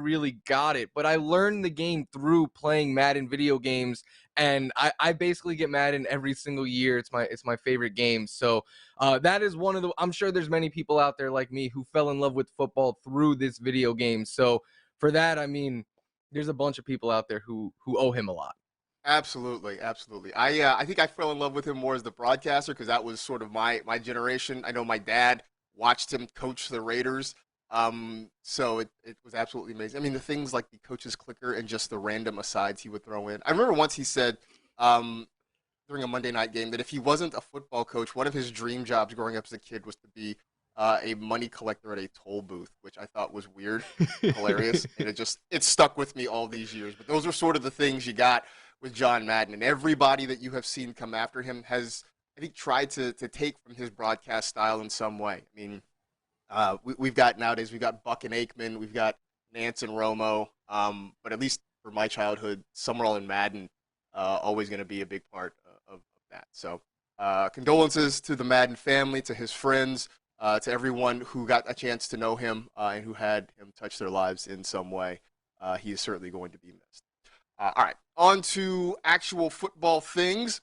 really got it, but I learned the game through playing Madden video games, and I basically get Madden every single year. It's my favorite game. So that is one of the, I'm sure there's many people out there like me who fell in love with football through this video game. So for that, I mean, there's a bunch of people out there who owe him a lot. Absolutely, absolutely. I think I fell in love with him more as the broadcaster because that was sort of my generation. I know my dad watched him coach the Raiders. So it was absolutely amazing. I mean, the things like the coach's clicker and just the random asides he would throw in. I remember once he said, during a Monday night game that if he wasn't a football coach, one of his dream jobs growing up as a kid was to be a money collector at a toll booth, which I thought was weird, hilarious, and it stuck with me all these years. But those are sort of the things you got with John Madden, and everybody that you have seen come after him has, I think, tried to take from his broadcast style in some way. I mean, we've got Buck and Aikman, we've got Nance and Romo, but at least for my childhood, Summerall and Madden always going to be a big part of that. So condolences to the Madden family, to his friends, to everyone who got a chance to know him and who had him touch their lives in some way. He is certainly going to be missed. All right, on to actual football things.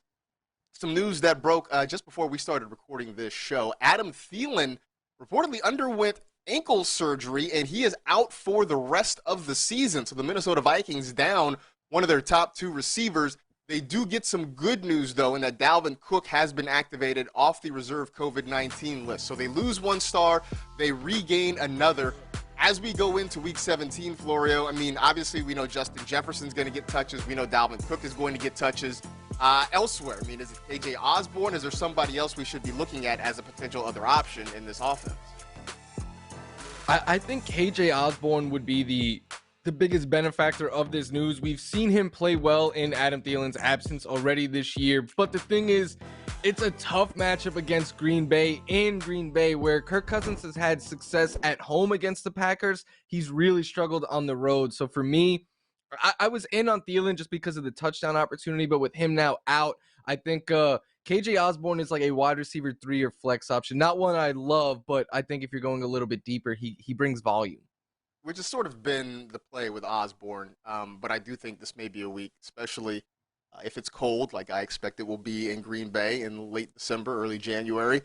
Some news that broke just before we started recording this show. Adam Thielen reportedly underwent ankle surgery, and he is out for the rest of the season. So the Minnesota Vikings down one of their top two receivers. They do get some good news, though, in that Dalvin Cook has been activated off the reserve COVID-19 list. So they lose one star, they regain another. As we go into Week 17, Florio, I mean, obviously we know Justin Jefferson's going to get touches. We know Dalvin Cook is going to get touches. Elsewhere, I mean, is it KJ Osborne? Is there somebody else we should be looking at as a potential other option in this offense? I think KJ Osborne would be the biggest benefactor of this news. We've seen him play well in Adam Thielen's absence already this year, but the thing is, it's a tough matchup against Green Bay in Green Bay, where Kirk Cousins has had success at home against the Packers. He's really struggled on the road. So for me, I was in on Thielen just because of the touchdown opportunity, but with him now out, I think KJ Osborne is like a wide receiver 3 or flex option. Not one I love, but I think if you're going a little bit deeper, he brings volume. Which has sort of been the play with Osborne, but I do think this may be a week, especially if it's cold, like I expect it will be in Green Bay in late December, early January.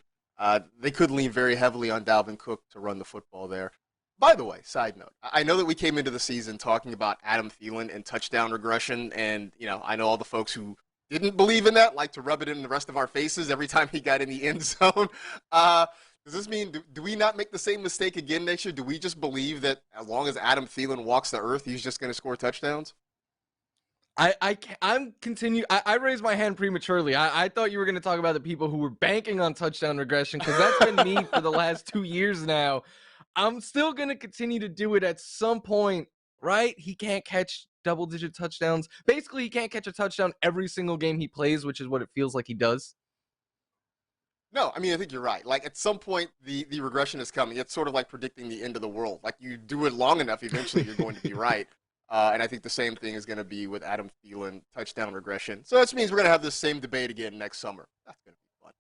They could lean very heavily on Dalvin Cook to run the football there. By the way, side note, I know that we came into the season talking about Adam Thielen and touchdown regression, and I know all the folks who didn't believe in that like to rub it in the rest of our faces every time he got in the end zone. Does this mean, do we not make the same mistake again next year? Do we just believe that as long as Adam Thielen walks the earth, he's just going to score touchdowns? I raised my hand prematurely. I thought you were going to talk about the people who were banking on touchdown regression, because that's been me for the last 2 years now. I'm still going to continue to do it at some point, right? He can't catch double-digit touchdowns. Basically, he can't catch a touchdown every single game he plays, which is what it feels like he does. No, I mean, I think you're right. Like, at some point, the regression is coming. It's sort of like predicting the end of the world. Like, you do it long enough, eventually you're going to be right. And I think the same thing is going to be with Adam Thielen, touchdown regression. So that means we're going to have this same debate again next summer. That's going to be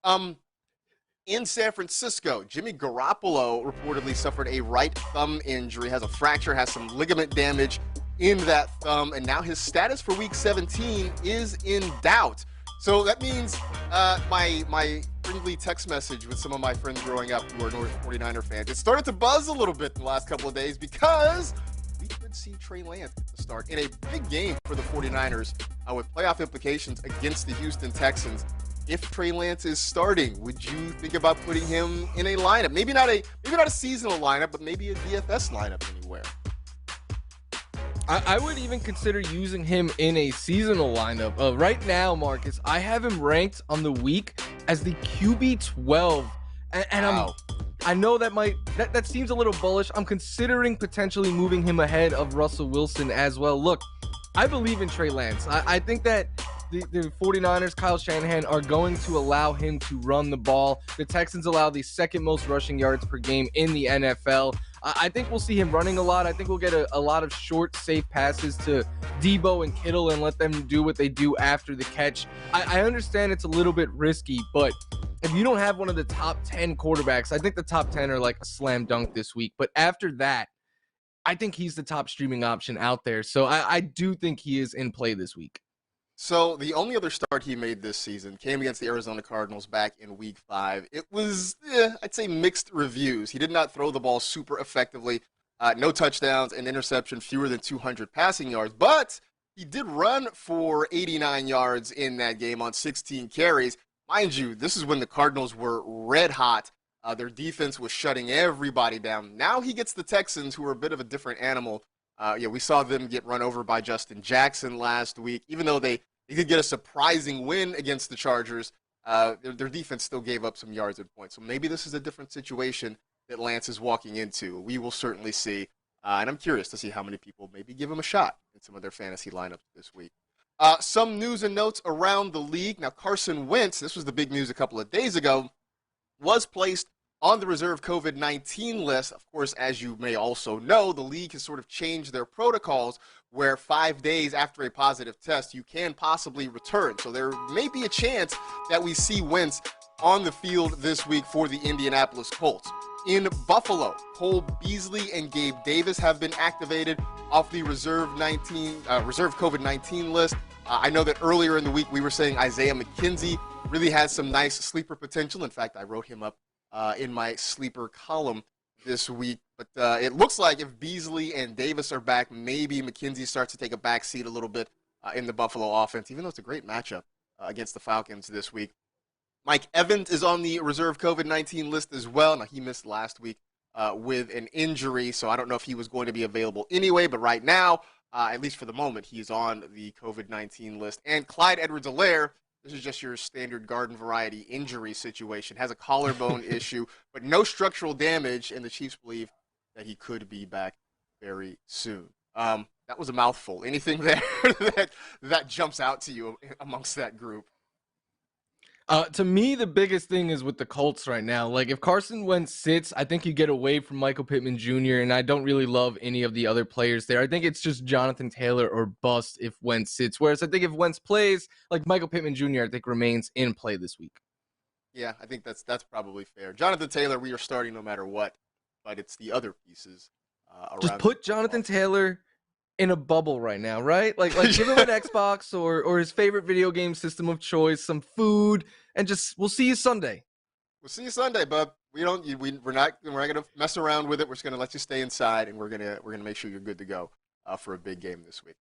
fun. In San Francisco, Jimmy Garoppolo reportedly suffered a right thumb injury, has a fracture, has some ligament damage in that thumb, and now his status for Week 17 is in doubt. So that means my friendly text message with some of my friends growing up who are North 49er fans, it started to buzz a little bit in the last couple of days because we could see Trey Lance at the start in a big game for the 49ers with playoff implications against the Houston Texans. If Trey Lance is starting, would you think about putting him in a lineup? Maybe not a seasonal lineup, but maybe a DFS lineup anywhere. I would even consider using him in a seasonal lineup. Right now, Marcus, I have him ranked on the week as the QB 12, and wow. I know that seems a little bullish. I'm considering potentially moving him ahead of Russell Wilson as well. Look, I believe in Trey Lance. I think that the 49ers, Kyle Shanahan, are going to allow him to run the ball. The Texans allow the second most rushing yards per game in the NFL. I think we'll see him running a lot. I think we'll get a lot of short, safe passes to Debo and Kittle and let them do what they do after the catch. I understand it's a little bit risky, but if you don't have one of the top 10 quarterbacks, I think the top 10 are like a slam dunk this week. But after that, I think he's the top streaming option out there. So I do think he is in play this week. So the only other start he made this season came against the Arizona Cardinals back in Week 5. It was, I'd say, mixed reviews. He did not throw the ball super effectively. No touchdowns, an interception, fewer than 200 passing yards. But he did run for 89 yards in that game on 16 carries. Mind you, this is when the Cardinals were red hot. Their defense was shutting everybody down. Now he gets the Texans, who are a bit of a different animal. We saw them get run over by Justin Jackson last week. Even though they did get a surprising win against the Chargers, their defense still gave up some yards and points. So maybe this is a different situation that Lance is walking into. We will certainly see. And I'm curious to see how many people maybe give him a shot in some of their fantasy lineups this week. Some news and notes around the league. Now, Carson Wentz, this was the big news a couple of days ago, was placed on the reserve COVID-19 list. Of course, as you may also know, the league has sort of changed their protocols where 5 days after a positive test, you can possibly return. So there may be a chance that we see Wentz on the field this week for the Indianapolis Colts. In Buffalo, Cole Beasley and Gabe Davis have been activated off the reserve COVID-19 list. I know that earlier in the week we were saying Isaiah McKenzie really has some nice sleeper potential. In fact, I wrote him up in my sleeper column this week. But it looks like if Beasley and Davis are back, maybe McKenzie starts to take a back seat a little bit in the Buffalo offense, even though it's a great matchup against the Falcons this week. Mike Evans is on the reserve COVID-19 list as well. Now, he missed last week with an injury, so I don't know if he was going to be available anyway. But right now, at least for the moment, he's on the COVID-19 list. And Clyde Edwards-Helaire, this is just your standard garden variety injury situation, has a collarbone issue, but no structural damage, and the Chiefs believe that he could be back very soon. That was a mouthful. Anything there that jumps out to you amongst that group? To me, the biggest thing is with the Colts right now. Like, if Carson Wentz sits, I think you get away from Michael Pittman Jr., and I don't really love any of the other players there. I think it's just Jonathan Taylor or bust if Wentz sits. Whereas I think if Wentz plays, like Michael Pittman Jr., I think remains in play this week. Yeah, I think that's probably fair. Jonathan Taylor, we are starting no matter what, but it's the other pieces Just around. put Jonathan Taylor in a bubble right now, right? Like give him an Xbox or his favorite video game system of choice, some food, and just we'll see you Sunday. We'll see you Sunday, bub. We're not gonna mess around with it. We're just gonna let you stay inside, and we're gonna make sure you're good to go for a big game this week.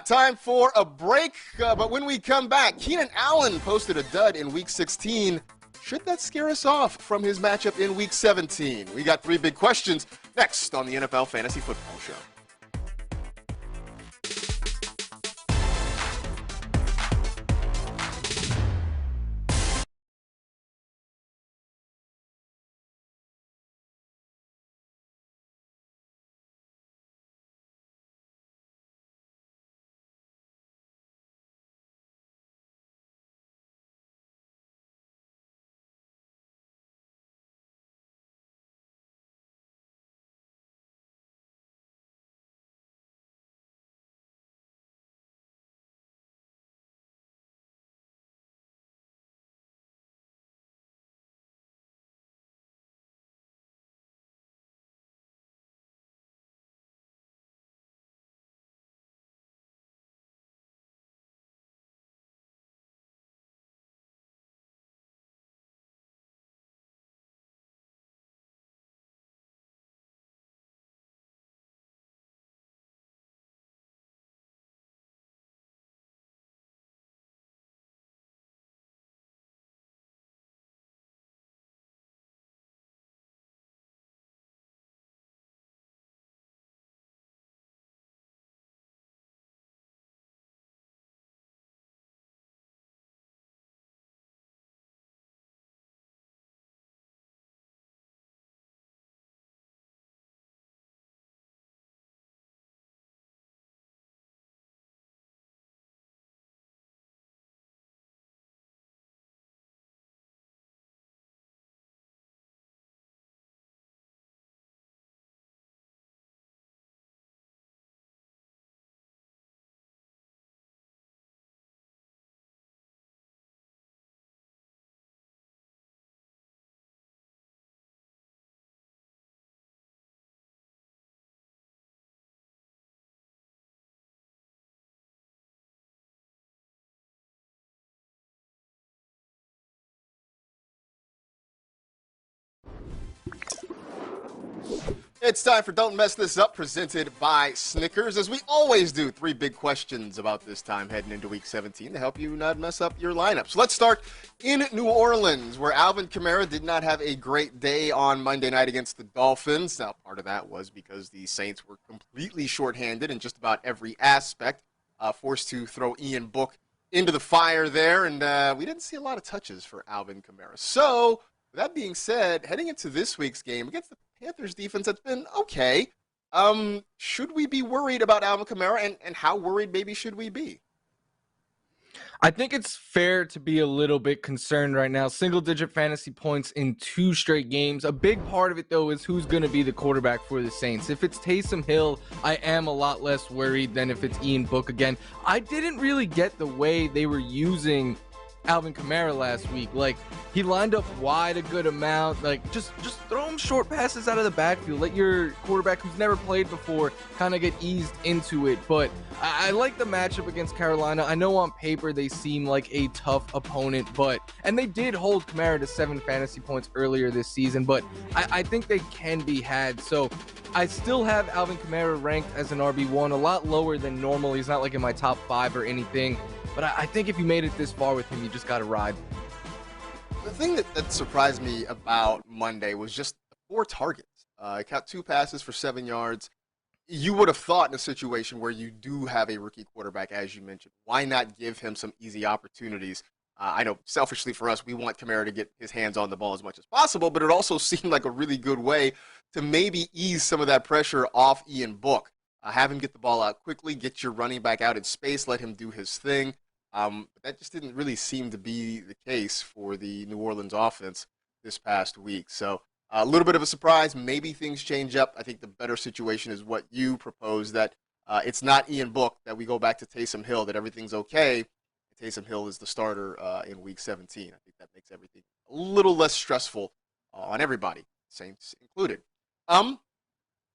Time for a break, but when we come back, Keenan Allen posted a dud in Week 16. Should that scare us off from his matchup in Week 17? We got 3 big questions next on the NFL Fantasy Football Show. It's time for Don't Mess This Up, presented by Snickers. As we always do, 3 big questions about this time heading into Week 17 to help you not mess up your lineup. So let's start in New Orleans, where Alvin Kamara did not have a great day on Monday night against the Dolphins. Now, part of that was because the Saints were completely shorthanded in just about every aspect, forced to throw Ian Book into the fire there, and we didn't see a lot of touches for Alvin Kamara. So, with that being said, heading into this week's game against the Panthers defense that's been okay, should we be worried about Alvin Kamara, and how worried maybe should we be? I think it's fair to be a little bit concerned right now. Single-digit fantasy points in 2 straight games. A big part of it, though, is who's going to be the quarterback for the Saints. If it's Taysom Hill, I am a lot less worried than if it's Ian Book again. I didn't really get the way they were using Alvin Kamara last week. Like, he lined up wide a good amount. Like, just throw him short passes out of the backfield. Let your quarterback who's never played before kind of get eased into it. But I like the matchup against Carolina. I know on paper they seem like a tough opponent, and they did hold Kamara to 7 fantasy points earlier this season, but I think they can be had. So I still have Alvin Kamara ranked as an RB1, a lot lower than normal. He's not like in my top 5 or anything. But I think if you made it this far with him, you just got to ride. The thing that surprised me about Monday was just 4 targets. I caught 2 passes for 7 yards. You would have thought in a situation where you do have a rookie quarterback, as you mentioned, why not give him some easy opportunities? I know selfishly for us, we want Kamara to get his hands on the ball as much as possible, but it also seemed like a really good way to maybe ease some of that pressure off Ian Book. Have him get the ball out quickly, get your running back out in space, let him do his thing. But that just didn't really seem to be the case for the New Orleans offense this past week. So a little bit of a surprise. Maybe things change up. I think the better situation is what you propose, that it's not Ian Book, that we go back to Taysom Hill, that everything's okay. Taysom Hill is the starter in Week 17. I think that makes everything a little less stressful on everybody, Saints included.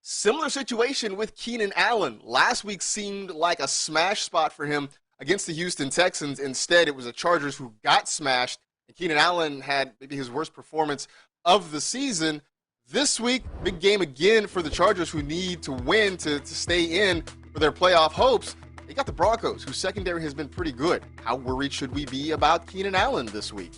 Similar situation with Keenan Allen. Last week seemed like a smash spot for him against the Houston Texans. Instead, it was the Chargers who got smashed, and Keenan Allen had maybe his worst performance of the season. This week, big game again for the Chargers, who need to win to stay in for their playoff hopes. They got the Broncos, whose secondary has been pretty good. How worried should we be about Keenan Allen this week?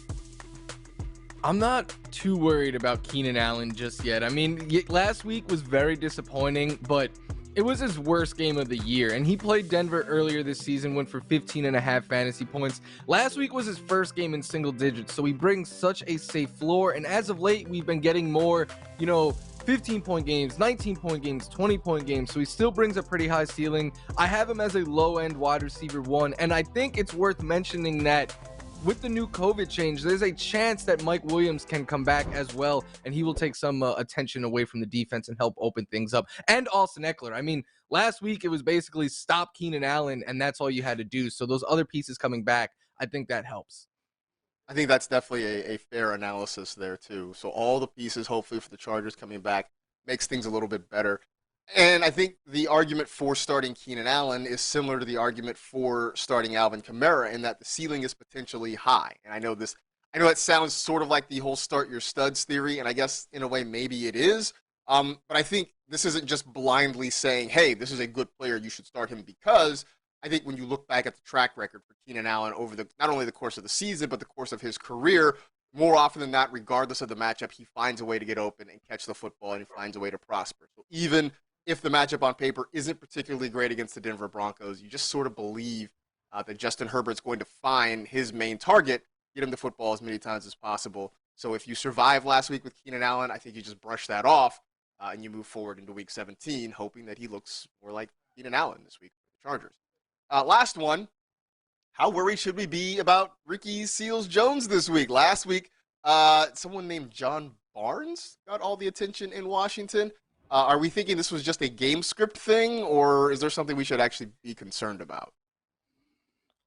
I'm not too worried about Keenan Allen just yet. I mean, last week was very disappointing, but it was his worst game of the year, and he played Denver earlier this season, went for 15.5 fantasy points. Last week was his first game in single digits, so he brings such a safe floor, and as of late, we've been getting more, 15-point games, 19-point games, 20-point games, so he still brings a pretty high ceiling. I have him as a low-end wide receiver 1, and I think it's worth mentioning that with the new COVID change, there's a chance that Mike Williams can come back as well, and he will take some attention away from the defense and help open things up. And Austin Eckler. I mean, last week it was basically stop Keenan Allen, and that's all you had to do. So those other pieces coming back, I think that helps. I think that's definitely a fair analysis there, too. So all the pieces, hopefully, for the Chargers coming back makes things a little bit better. And I think the argument for starting Keenan Allen is similar to the argument for starting Alvin Kamara, in that the ceiling is potentially high. And I know it sounds sort of like the whole start your studs theory, and I guess in a way maybe it is. But I think this isn't just blindly saying, hey, this is a good player, you should start him, because I think when you look back at the track record for Keenan Allen over not only the course of the season, but the course of his career, more often than not, regardless of the matchup, he finds a way to get open and catch the football, and he finds a way to prosper. So even if the matchup on paper isn't particularly great against the Denver Broncos, you just sort of believe that Justin Herbert's going to find his main target, get him the football as many times as possible. So if you survive last week with Keenan Allen, I think you just brush that off and you move forward into Week 17, hoping that he looks more like Keenan Allen this week for the Chargers. Last one, how worried should we be about Ricky Seals-Jones this week? Last week, someone named John Barnes got all the attention in Washington. Are we thinking this was just a game script thing, or is there something we should actually be concerned about?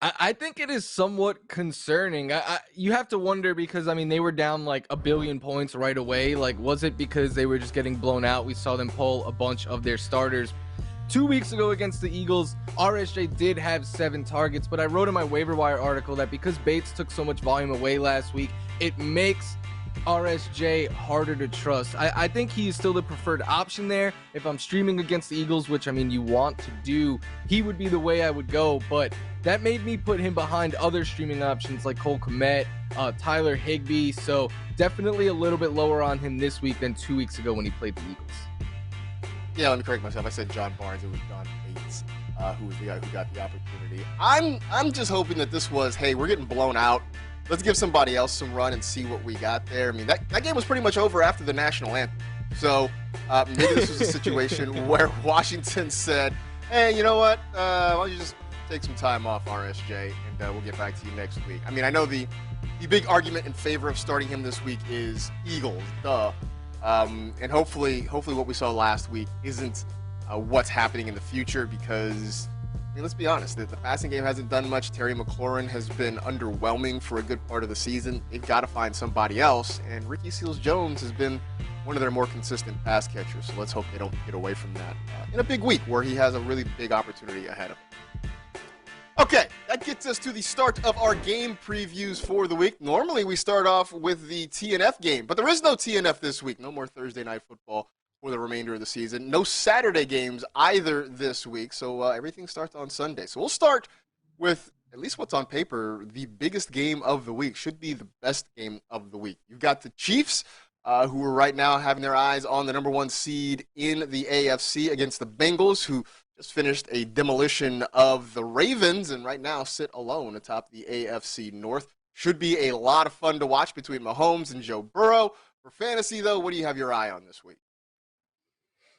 I think it is somewhat concerning. You have to wonder, because, I mean, they were down like 1 billion points right away. Like, was it because they were just getting blown out? We saw them pull a bunch of their starters. 2 weeks ago against the Eagles, RSJ did have 7 targets, but I wrote in my waiver wire article that because Bates took so much volume away last week, it makes RSJ harder to trust. I think he is still the preferred option there. If I'm streaming against the Eagles, which I mean you want to do, he would be the way I would go, but that made me put him behind other streaming options like Cole Kmet, Tyler Higby, so definitely a little bit lower on him this week than 2 weeks ago when he played the Eagles. Yeah, let me correct myself. I said John Barnes. It was John Bates, who was the guy who got the opportunity. I'm just hoping that this was, hey, we're getting blown out. Let's give somebody else some run and see what we got there. I mean, that game was pretty much over after the national anthem. So maybe this was a situation where Washington said, hey, you know what? Why don't you just take some time off, RSJ, and we'll get back to you next week. I mean, I know the big argument in favor of starting him this week is Eagles, duh. And hopefully what we saw last week isn't what's happening in the future, because I mean, let's be honest, the passing game hasn't done much. Terry McLaurin has been underwhelming for a good part of the season. They've got to find somebody else, and Ricky Seals-Jones has been one of their more consistent pass catchers, so let's hope they don't get away from that in a big week where he has a really big opportunity ahead of him. Okay, that gets us to the start of our game previews for the week. Normally we start off with the TNF game, but there is no TNF this week. No more Thursday night football for the remainder of the season. No Saturday games either this week, so everything starts on Sunday. So we'll start with, at least what's on paper, the biggest game of the week. Should be the best game of the week. You've got the Chiefs, who are right now having their eyes on the number 1 seed in the AFC against the Bengals, who just finished a demolition of the Ravens and right now sit alone atop the AFC North. Should be a lot of fun to watch between Mahomes and Joe Burrow. For fantasy, though, what do you have your eye on this week?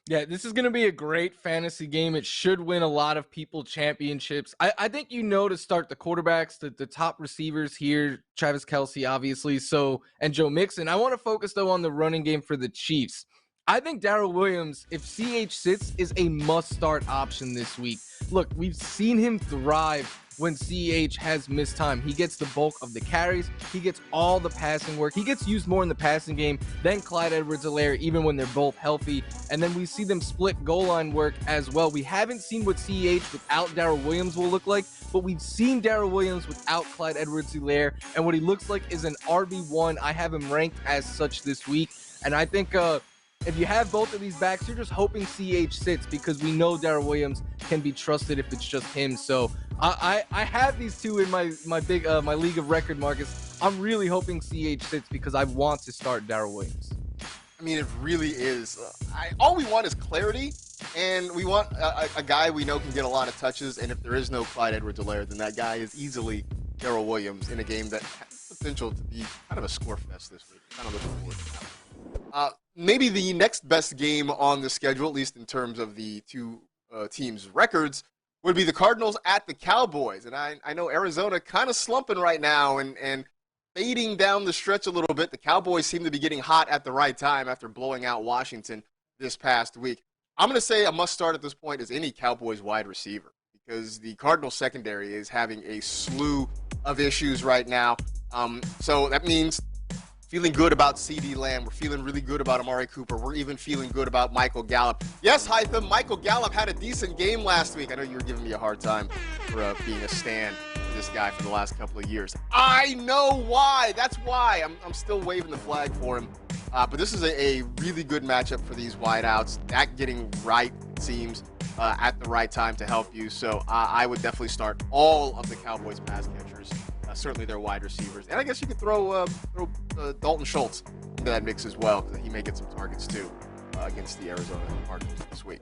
Yeah, this is going to be a great fantasy game. It should win a lot of people championships. I think to start the quarterbacks, the top receivers here, Travis Kelce, obviously, and Joe Mixon. I want to focus, though, on the running game for the Chiefs. I think Darrell Williams, if CH sits, is a must-start option this week. Look, we've seen him thrive when CH has missed time. He gets the bulk of the carries. He gets all the passing work. He gets used more in the passing game than Clyde Edwards-Helaire, even when they're both healthy. And then we see them split goal line work as well. We haven't seen what CH without Darrell Williams will look like, but we've seen Darrell Williams without Clyde Edwards-Helaire, and what he looks like is an RB1. I have him ranked as such this week, and I think if you have both of these backs, you're just hoping CH sits, because we know Darrell Williams can be trusted if it's just him. So I have these two in my league of record, Marcus. I'm really hoping CH sits because I want to start Darrell Williams. I mean, it really is. All we want is clarity, and we want a guy we know can get a lot of touches. And if there is no Clyde Edwards-Helaire, then that guy is easily Darrell Williams in a game that has potential to be kind of a score fest this week. Kind of looking forward to that. Maybe the next best game on the schedule, at least in terms of the two teams' records, would be the Cardinals at the Cowboys. And I know Arizona kind of slumping right now and fading down the stretch a little bit. The Cowboys seem to be getting hot at the right time after blowing out Washington this past week. I'm going to say a must-start at this point is any Cowboys wide receiver, because the Cardinals secondary is having a slew of issues right now. So that means feeling good about CeeDee Lamb. We're feeling really good about Amari Cooper. We're even feeling good about Michael Gallup. Yes, Hytham, Michael Gallup had a decent game last week. I know you were giving me a hard time for being a stan for this guy for the last couple of years. I know why. That's why. I'm still waving the flag for him. But this is a really good matchup for these wideouts. That getting right, it seems, at the right time to help you. So I would definitely start all of the Cowboys pass catchers. Certainly their wide receivers. And I guess you could throw Dalton Schultz into that mix as well, because he may get some targets too against the Arizona Cardinals this week.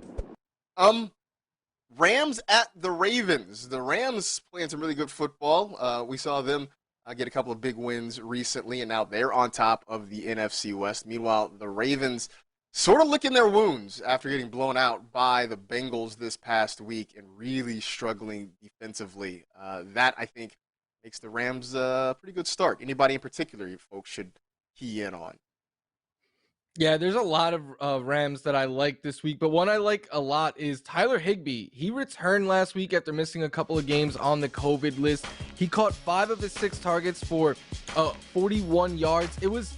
Rams at the Ravens. The Rams playing some really good football. We saw them get a couple of big wins recently, and now they're on top of the NFC West. Meanwhile, the Ravens sort of licking their wounds after getting blown out by the Bengals this past week and really struggling defensively. That, I think, makes the Rams a pretty good start. Anybody in particular you folks should key in on? Yeah, there's a lot of Rams that I like this week, but one I like a lot is Tyler Higby. He returned last week after missing a couple of games on the COVID list. He caught 5 of his 6 targets for 41 yards. It was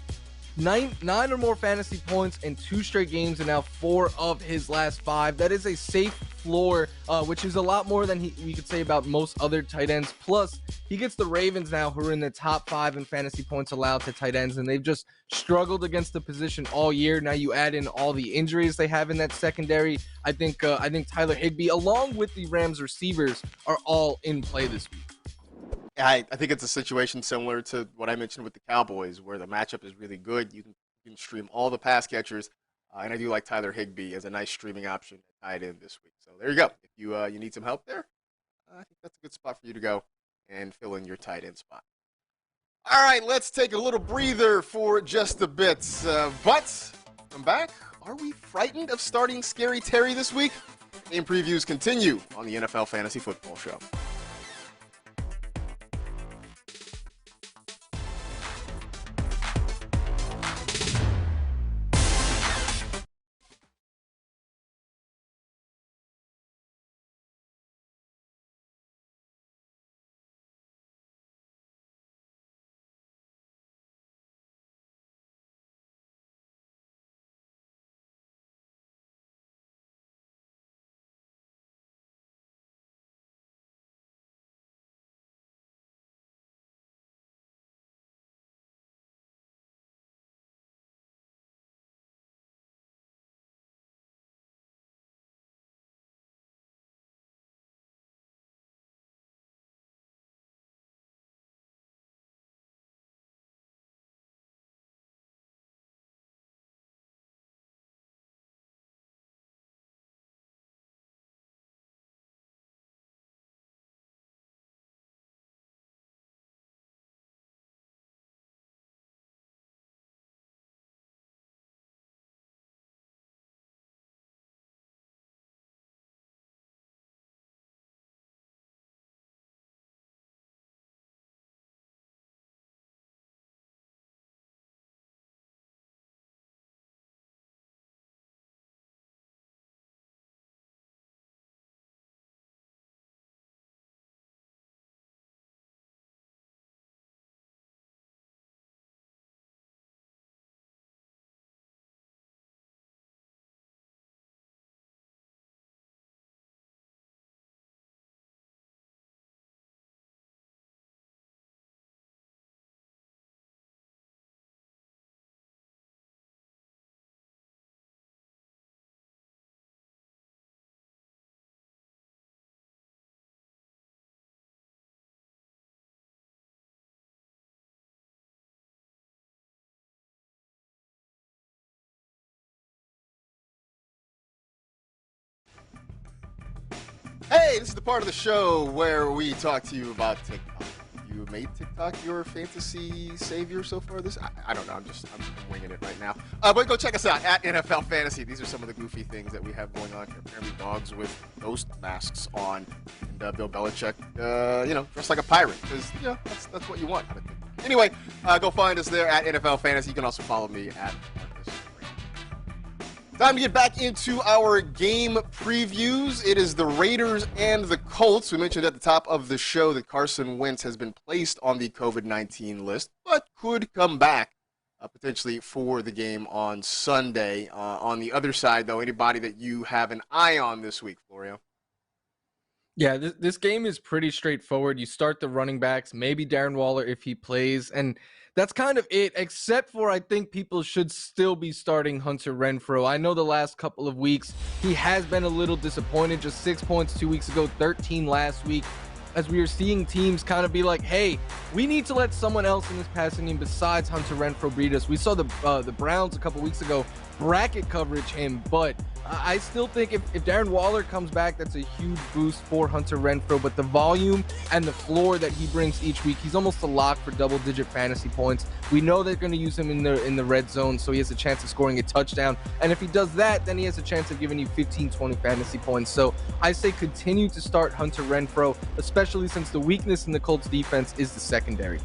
nine or more fantasy points in 2 straight games, and now 4 of his last 5. That is a safe floor, which is a lot more than we could say about most other tight ends. Plus, he gets the Ravens now, who are in the top 5 in fantasy points allowed to tight ends, and they've just struggled against the position all year. Now you add in all the injuries they have in that secondary. I think Tyler Higby, along with the Rams receivers, are all in play this week. I think it's a situation similar to what I mentioned with the Cowboys, where the matchup is really good. You can stream all the pass catchers, and I do like Tyler Higby as a nice streaming option at tight end this week. So there you go. If you need some help there, I think that's a good spot for you to go and fill in your tight end spot. All right, let's take a little breather for just a bit. But come back. Are we frightened of starting Scary Terry this week? Game previews continue on the NFL Fantasy Football Show. Hey, this is the part of the show where we talk to you about TikTok. You made TikTok your fantasy savior so far? I don't know. I'm winging it right now. But go check us out at NFL Fantasy. These are some of the goofy things that we have going on here. Apparently, dogs with ghost masks on, and Bill Belichick, dressed like a pirate because that's what you want. Anyway, go find us there at NFL Fantasy. You can also follow me at Marcus. Time to get back into our game previews. It is the Raiders and the Colts. We mentioned at the top of the show that Carson Wentz has been placed on the COVID-19 list, but could come back potentially for the game on Sunday. On the other side, though, anybody that you have an eye on this week, Florio? Yeah, this game is pretty straightforward. You start the running backs, maybe Darren Waller if he plays, and that's kind of it, except for I think people should still be starting Hunter Renfrow. I know the last couple of weeks he has been a little disappointed, just 6 points 2 weeks ago, 13 last week, as we are seeing teams kind of be like, hey, we need to let someone else in this passing game besides Hunter Renfrow beat us. We saw the Browns a couple weeks ago bracket coverage him, but I still think if Darren Waller comes back, that's a huge boost for Hunter Renfrow. But the volume and the floor that he brings each week, he's almost a lock for double-digit fantasy points. We know they're going to use him in the red zone, so he has a chance of scoring a touchdown. And if he does that, then he has a chance of giving you 15, 20 fantasy points. So I say continue to start Hunter Renfrow, especially since the weakness in the Colts defense is the secondary.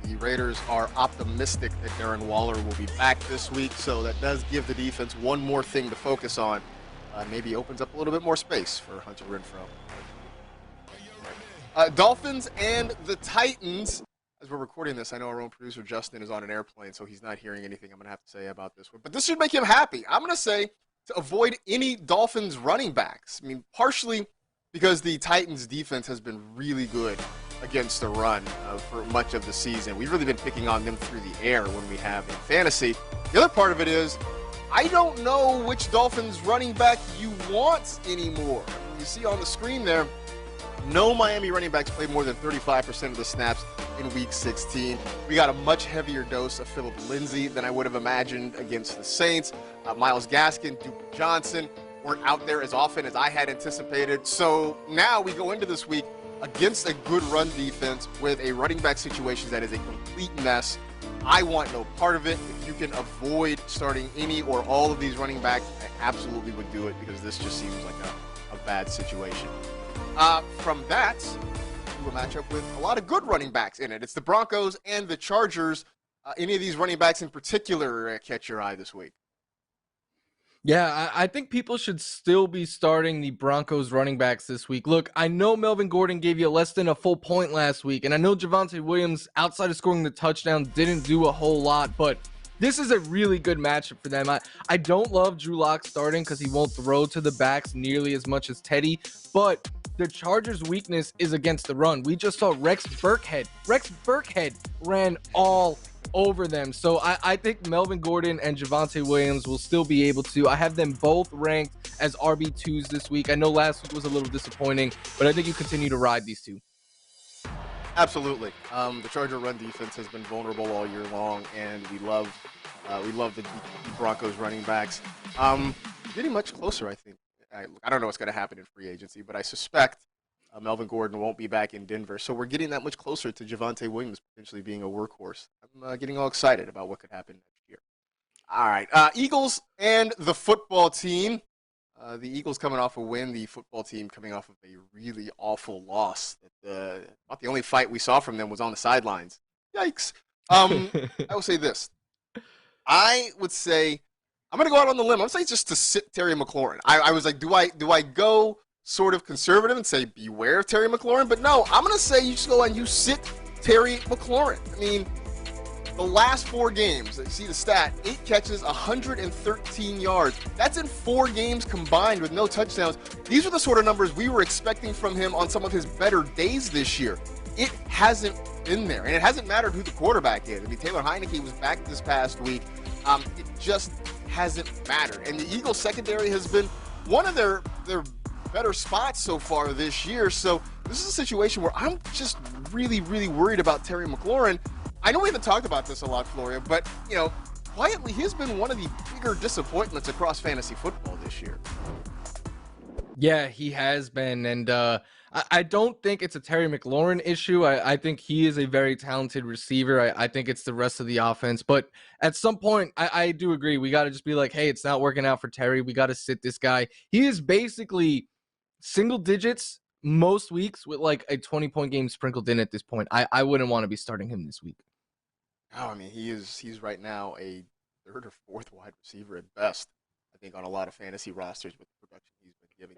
The Raiders are optimistic that Darren Waller will be back this week, so that does give the defense one more thing to focus on. Maybe opens up a little bit more space for Hunter Renfrow. Dolphins and the Titans. as we're recording this, I know our own producer Justin is on an airplane, so he's not hearing anything I'm going to have to say about this one. But this should make him happy. I'm going to say to avoid any Dolphins running backs. I mean, partially because the Titans defense has been really good against the run for much of the season. We've really been picking on them through the air when we have in fantasy. The other part of it is I don't know which Dolphins running back you want anymore. You see on the screen there, no Miami running backs played more than 35% of the snaps in Week 16. We got a much heavier dose of Phillip Lindsay than I would have imagined against the Saints. Myles Gaskin, Duke Johnson weren't out there as often as I had anticipated. So now we go into this week against a good run defense with a running back situation that is a complete mess. I want no part of it. If you can avoid starting any or all of these running backs, I absolutely would do it because this just seems like a bad situation. From that, to a matchup with a lot of good running backs in it. It's the Broncos and the Chargers. Any of these running backs in particular catch your eye this week? Yeah, I think people should still be starting the Broncos running backs this week. Look, I know Melvin Gordon gave you less than a full point last week, and I know Javonte Williams, outside of scoring the touchdown, didn't do a whole lot, but this is a really good matchup for them. I don't love Drew Lock starting because he won't throw to the backs nearly as much as Teddy, but the Chargers' weakness is against the run. We just saw Rex Burkhead. Rex Burkhead ran all over them. So I think Melvin Gordon and Javonte Williams will still be able to. I have them both ranked as RB2s this week. I know last week was a little disappointing, but I think you continue to ride these two. Absolutely. The Charger run defense has been vulnerable all year long, and we love the Broncos running backs. Getting much closer, I think. I don't know what's going to happen in free agency, but I suspect Melvin Gordon won't be back in Denver. So we're getting that much closer to Javonte Williams potentially being a workhorse. I'm getting all excited about what could happen next year. All right. Eagles and the football team. The Eagles coming off a win, the football team coming off of a really awful loss. About the only fight we saw from them was on the sidelines. Yikes. I will say this. I would say I'm going to go out on the limb. I'm going to say just to sit Terry McLaurin. I was like, do I go sort of conservative and say beware of Terry McLaurin? But no, I'm going to say you just go and you sit Terry McLaurin. I mean, the last 4 games, you see the stat, 8 catches, 113 yards. That's in 4 games combined with no touchdowns. These are the sort of numbers we were expecting from him on some of his better days this year. It hasn't been there, and it hasn't mattered who the quarterback is. I mean, Taylor Heineke was back this past week. It just hasn't mattered. And the Eagles secondary has been one of their better spots so far this year. So this is a situation where I'm just really, really worried about Terry McLaurin. I know we haven't talked about this a lot, Floria, but, quietly, he's been one of the bigger disappointments across fantasy football this year. Yeah, he has been. And I don't think it's a Terry McLaurin issue. I think he is a very talented receiver. I think it's the rest of the offense. But at some point, I do agree. We got to just be like, hey, it's not working out for Terry. We got to sit this guy. He is basically single digits most weeks with like a 20-point game sprinkled in at this point. I wouldn't want to be starting him this week. Oh, I mean, he's right now a 3rd or 4th wide receiver at best, I think, on a lot of fantasy rosters with the production he's been giving.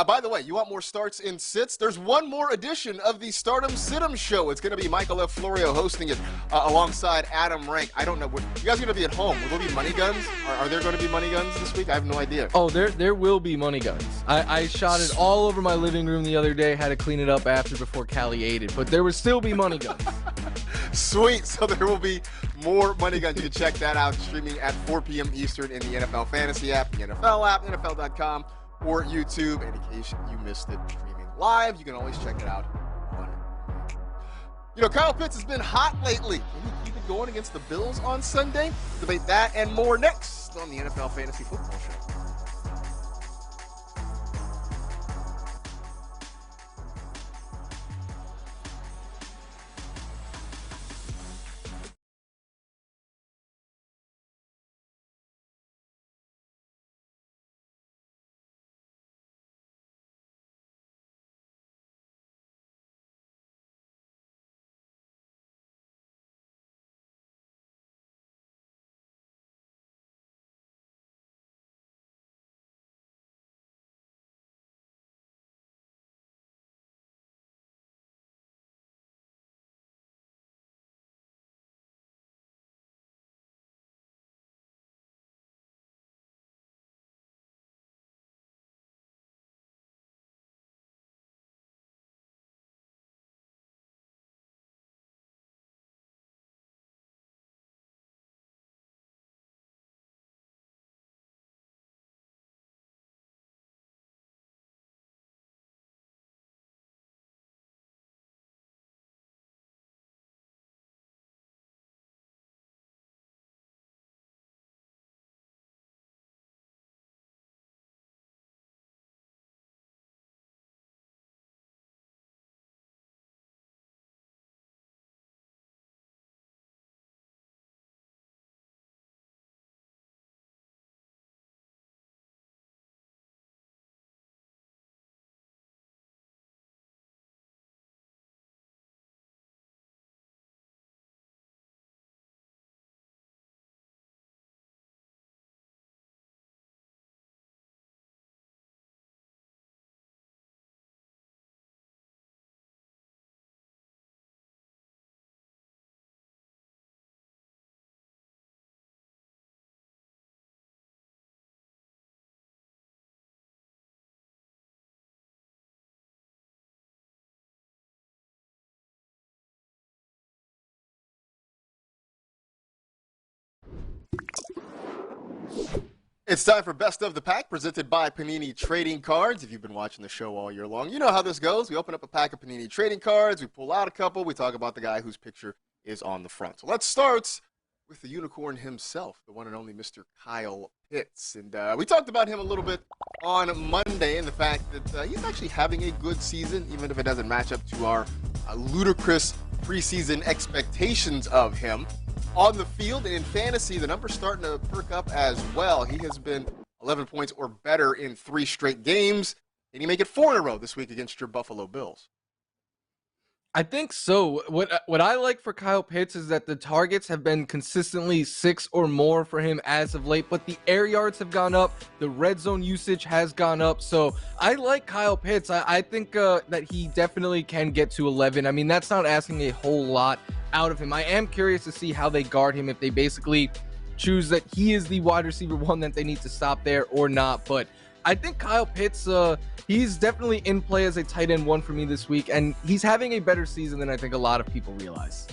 By the way, you want more starts and sits? There's one more edition of the Stardom Situm Show. It's going to be Michael F. Florio hosting it alongside Adam Rank. I don't know. You guys are going to be at home. Will there be money guns? Are there going to be money guns this week? I have no idea. Oh, there will be money guns. I shot it all over my living room the other day. Had to clean it up after before Callie ate it. But there will still be money guns. Sweet. So there will be more money guns. You can check that out streaming at 4 p.m. Eastern in the NFL Fantasy app, the NFL app, NFL.com, or YouTube. And in case you missed it streaming live, you can always check it out on Kyle Pitts has been hot lately. Can he keep it going against the Bills on Sunday? Debate that and more next on the NFL Fantasy Football Show. It's time for Best of the Pack, presented by Panini Trading Cards. If you've been watching the show all year long, you know how this goes. We open up a pack of Panini Trading Cards, we pull out a couple, we talk about the guy whose picture is on the front. So let's start with the unicorn himself, the one and only Mr. Kyle Pitts. And we talked about him a little bit on Monday and the fact that he's actually having a good season, even if it doesn't match up to our ludicrous preseason expectations of him. On the field and in fantasy, the number's starting to perk up as well. He has been 11 points or better in 3 straight games. Can he make it 4 in a row this week against your Buffalo Bills? I think so. What I like for Kyle Pitts is that the targets have been consistently 6 or more for him as of late, but the air yards have gone up. The red zone usage has gone up. So I like Kyle Pitts. I think that he definitely can get to 11. I mean, that's not asking a whole lot out of him. I am curious to see how they guard him, if they basically choose that he is the wide receiver one that they need to stop there or not. But I think Kyle Pitts, he's definitely in play as a tight end one for me this week, and he's having a better season than I think a lot of people realize.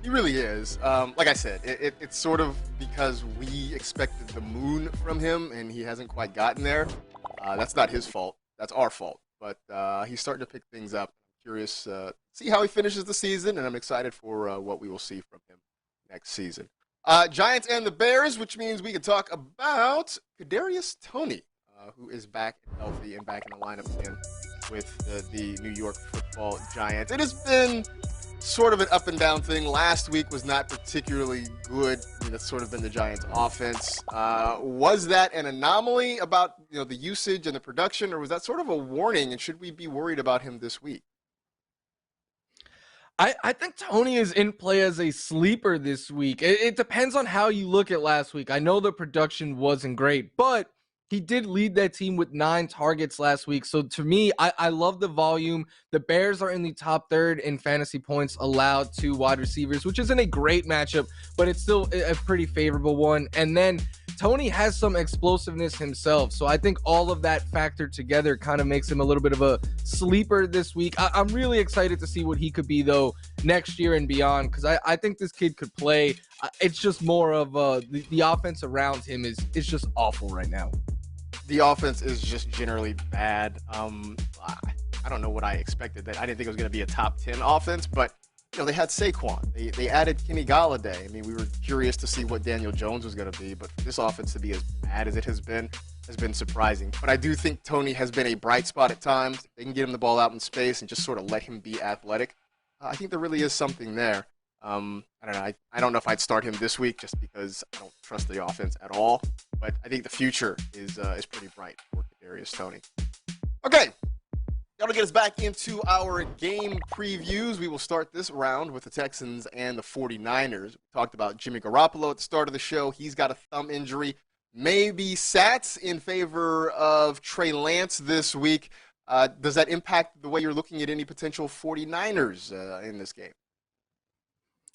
He really is. Like I said, it's sort of because we expected the moon from him, and he hasn't quite gotten there. That's not his fault. That's our fault. But he's starting to pick things up. I'm curious see how he finishes the season, and I'm excited for what we will see from him next season. Giants and the Bears, which means we can talk about Kadarius Toney, who is back and healthy and back in the lineup again with the New York Football Giants. It has been sort of an up and down thing. Last week was not particularly good. I mean, that's sort of been the Giants' offense. Was that an anomaly about the usage and the production, or was that sort of a warning? And should we be worried about him this week? I think Toney is in play as a sleeper this week. It depends on how you look at last week. I know the production wasn't great, but he did lead that team with 9 targets last week. So to me, I love the volume. The Bears are in the top third in fantasy points allowed to wide receivers, which isn't a great matchup, but it's still a pretty favorable one. And then Toney has some explosiveness himself. So I think all of that factored together kind of makes him a little bit of a sleeper this week. I'm really excited to see what he could be, though, next year and beyond, because I think this kid could play. It's just more of the offense around him is just awful right now. The offense is just generally bad. I don't know what I expected. That I didn't think it was going to be a top 10 offense, but they had Saquon. They added Kenny Galladay. I mean, we were curious to see what Daniel Jones was going to be, but for this offense to be as bad as it has been surprising. But I do think Toney has been a bright spot at times. They can get him the ball out in space and just sort of let him be athletic. I think there really is something there. I don't know. I don't know if I'd start him this week just because I don't trust the offense at all. But I think the future is pretty bright for Kadarius Toney. Okay, that'll get us back into our game previews. We will start this round with the Texans and the 49ers. We talked about Jimmy Garoppolo at the start of the show. He's got a thumb injury. Maybe sats in favor of Trey Lance this week. Does that impact the way you're looking at any potential 49ers in this game?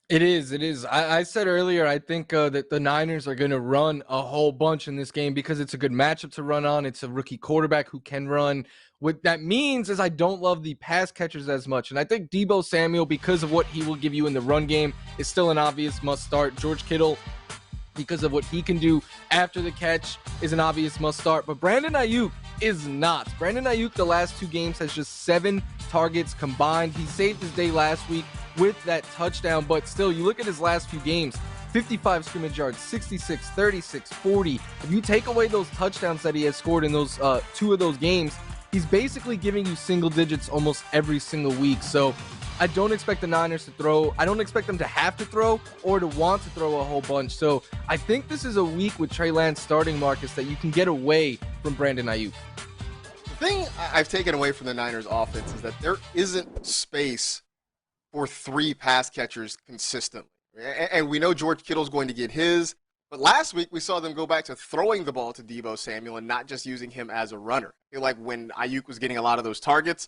It is. I said earlier, I think that the Niners are going to run a whole bunch in this game because it's a good matchup to run on. It's a rookie quarterback who can run. What that means is I don't love the pass catchers as much. And I think Deebo Samuel, because of what he will give you in the run game, is still an obvious must start. George Kittle, because of what he can do after the catch, is an obvious must start. But Brandon Ayuk is not. Brandon Ayuk, the last 2 games, has just 7 targets combined. He saved his day last week with that touchdown, but still, you look at his last few games, 55 scrimmage yards, 66, 36, 40. If you take away those touchdowns that he has scored in those 2 of those games, he's basically giving you single digits almost every single week. So I don't expect the Niners to throw. I don't expect them to have to throw or to want to throw a whole bunch. So I think this is a week with Trey Lance starting, Marcus, that you can get away from Brandon Ayuk. The thing I've taken away from the Niners offense is that there isn't space for 3 pass catchers consistently. And we know George Kittle's going to get his, but last week we saw them go back to throwing the ball to Deebo Samuel and not just using him as a runner. I feel like when Ayuk was getting a lot of those targets,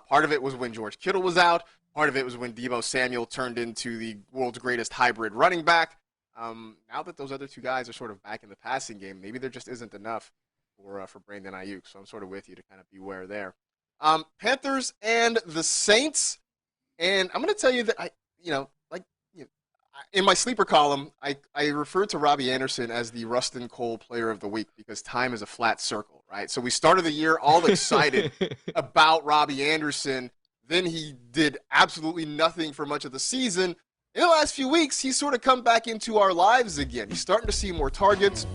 part of it was when George Kittle was out, part of it was when Deebo Samuel turned into the world's greatest hybrid running back. Now that those other 2 guys are sort of back in the passing game, maybe there just isn't enough for Brandon Ayuk. So I'm sort of with you to kind of beware there. Panthers and the Saints. And I'm going to tell you that In my sleeper column, I referred to Robbie Anderson as the Rustin Cole Player of the Week because time is a flat circle, right? So we started the year all excited about Robbie Anderson. Then he did absolutely nothing for much of the season. In the last few weeks, he's sort of come back into our lives again. He's starting to see more targets,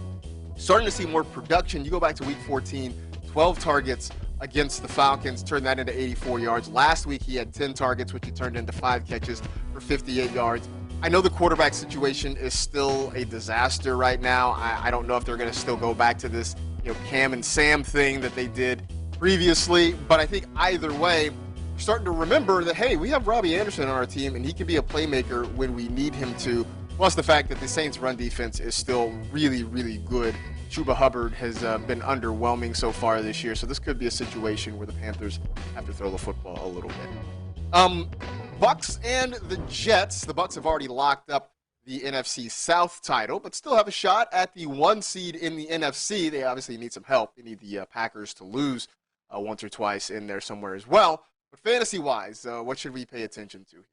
starting to see more production. You go back to week 14, 12 targets against the Falcons, turned that into 84 yards. Last week, he had 10 targets, which he turned into 5 catches for 58 yards. I know the quarterback situation is still a disaster right now. I don't know if they're going to still go back to this, Cam and Sam thing that they did previously, but I think either way, we're starting to remember that, hey, we have Robbie Anderson on our team, and he can be a playmaker when we need him to. Plus the fact that the Saints' run defense is still really, really good. Chuba Hubbard has been underwhelming so far this year, so this could be a situation where the Panthers have to throw the football a little bit. Bucks and the Jets. The Bucks have already locked up the NFC South title, but still have a shot at the 1 seed in the NFC. They obviously need some help. They need the Packers to lose once or twice in there somewhere as well. But fantasy-wise, what should we pay attention to here?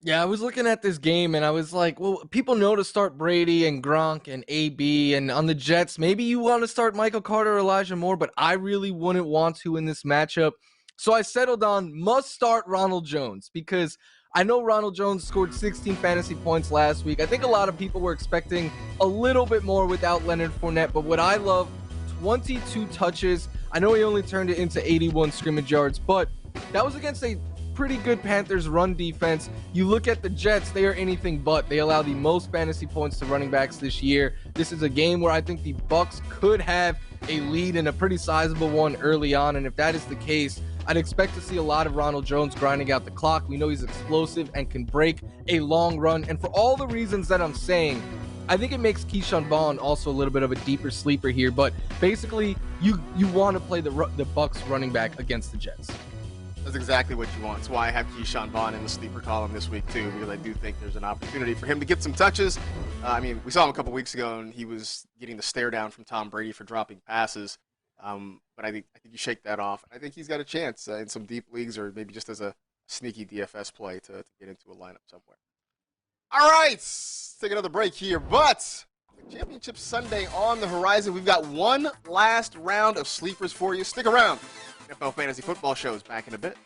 Yeah, I was looking at this game and I was like, well, people know to start Brady and Gronk and AB, and on the Jets, maybe you want to start Michael Carter or Elijah Moore, but I really wouldn't want to in this matchup. So I settled on must start Ronald Jones because I know Ronald Jones scored 16 fantasy points last week. I think a lot of people were expecting a little bit more without Leonard Fournette, but what I love, 22 touches. I know he only turned it into 81 scrimmage yards, but that was against a pretty good Panthers run defense. You look at the Jets, they are anything but. They allow the most fantasy points to running backs this year. This is a game where I think the Bucks could have a lead and a pretty sizable one early on, and if that is the case, I'd expect to see a lot of Ronald Jones grinding out the clock. We know he's explosive and can break a long run, and for all the reasons that I'm saying, I think it makes Keyshawn Vaughn also a little bit of a deeper sleeper here, but basically you want to play the Bucks running back against the Jets. That's exactly what you want. That's why I have Keyshawn Vaughn in the sleeper column this week, too, because I do think there's an opportunity for him to get some touches. We saw him a couple weeks ago, and he was getting the stare down from Tom Brady for dropping passes. But I think you shake that off. I think he's got a chance in some deep leagues or maybe just as a sneaky DFS play to get into a lineup somewhere. All right, let's take another break here, but Championship Sunday on the horizon. We've got one last round of sleepers for you. Stick around. NFL Fantasy Football Show is back in a bit.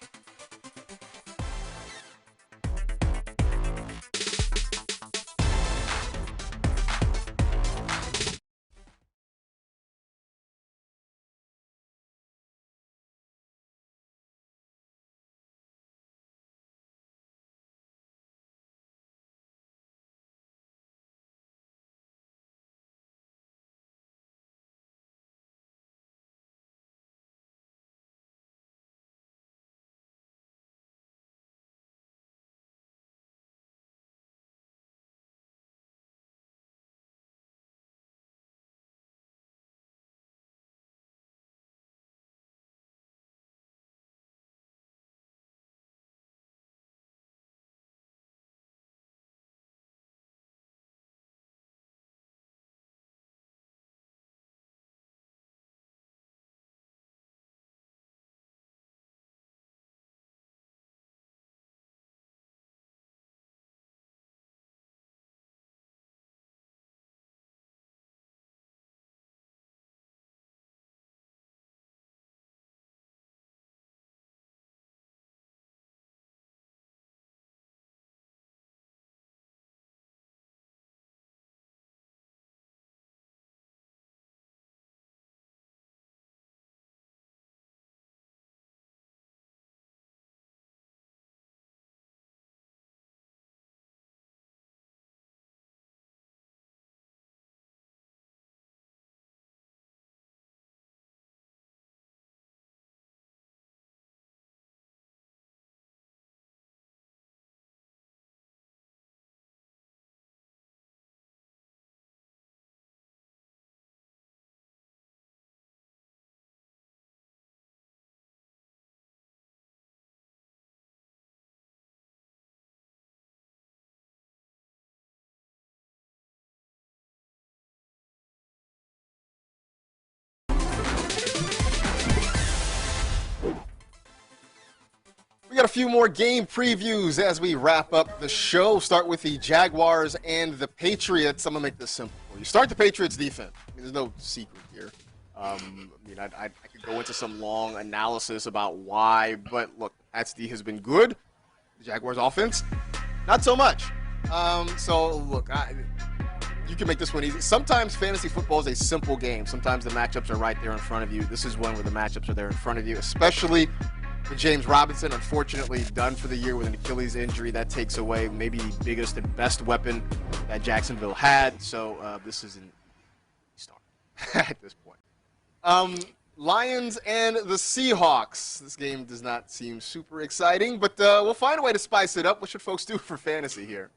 got a few more game previews as we wrap up the show. Start with the Jaguars and the Patriots. I'm going to make this simple for you. Start the Patriots defense. I mean, there's no secret here. I could go into some long analysis about why, but look, Pats D has been good. The Jaguars offense, not so much. You can make this one easy. Sometimes fantasy football is a simple game. Sometimes the matchups are right there in front of you. This is one where the matchups are there in front of you, especially with James Robinson, unfortunately done for the year with an Achilles injury. That takes away maybe the biggest and best weapon that Jacksonville had. So this is an start at this point. Lions and the Seahawks. This game does not seem super exciting, but we'll find a way to spice it up. What should folks do for fantasy here?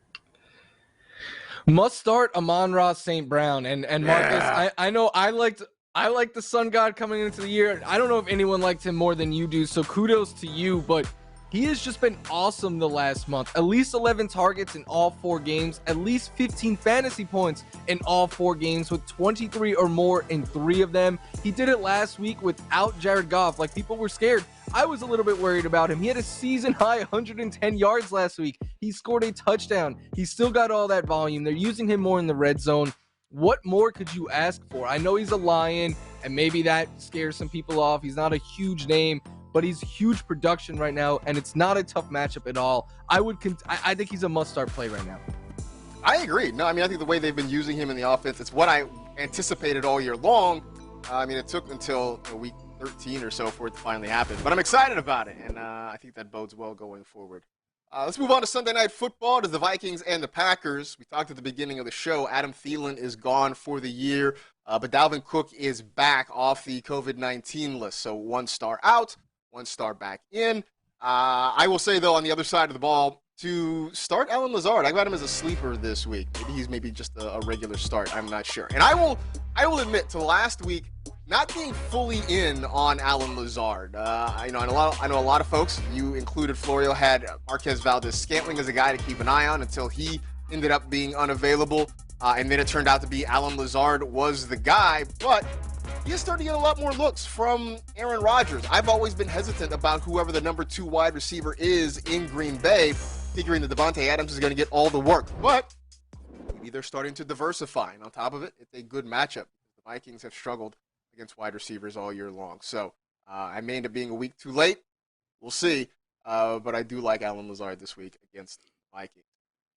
Must start Amon-Ra St. Brown. And Marcus, Yeah. I know I liked the Sun God coming into the year. I don't know if anyone liked him more than you do, so kudos to you, but he has just been awesome the last month. At least 11 targets in all 4 games, at least 15 fantasy points in all 4 games, with 23 or more in 3 of them. He did it last week without Jared Goff. Like, people were scared. I was a little bit worried about him. He had a season-high 110 yards last week. He scored a touchdown. He's still got all that volume. They're using him more in the red zone. What more could you ask for? I know he's a Lion, and maybe that scares some people off. He's not a huge name, but he's huge production right now, and it's not a tough matchup at all. I think he's a must-start play right now. I agree. No, I mean, I think the way they've been using him in the offense, it's what I anticipated all year long. It took until week 13 or so for it to finally happen, but I'm excited about it, and I think that bodes well going forward. Let's move on to Sunday Night Football, to the Vikings and the Packers. We talked at the beginning of the show, Adam Thielen is gone for the year, but Dalvin Cook is back off the COVID-19 list, so 1 star out, 1 star back in. I will say, though, on the other side of the ball, to start Allen Lazard, I got him as a sleeper this week. Maybe he's just a regular start. I'm not sure. And I will admit to last week not being fully in on Allen Lazard. I know a lot of folks, you included, Florio, had Marquez Valdes-Scantling as a guy to keep an eye on until he ended up being unavailable. And then it turned out to be Allen Lazard was the guy. But he is starting to get a lot more looks from Aaron Rodgers. I've always been hesitant about whoever the number 2 wide receiver is in Green Bay, figuring that Devontae Adams is going to get all the work. But maybe they're starting to diversify. And on top of it, it's a good matchup. The Vikings have struggled against wide receivers all year long. So I may end up being a week too late. We'll see. But I do like Allen Lazard this week against the Vikings.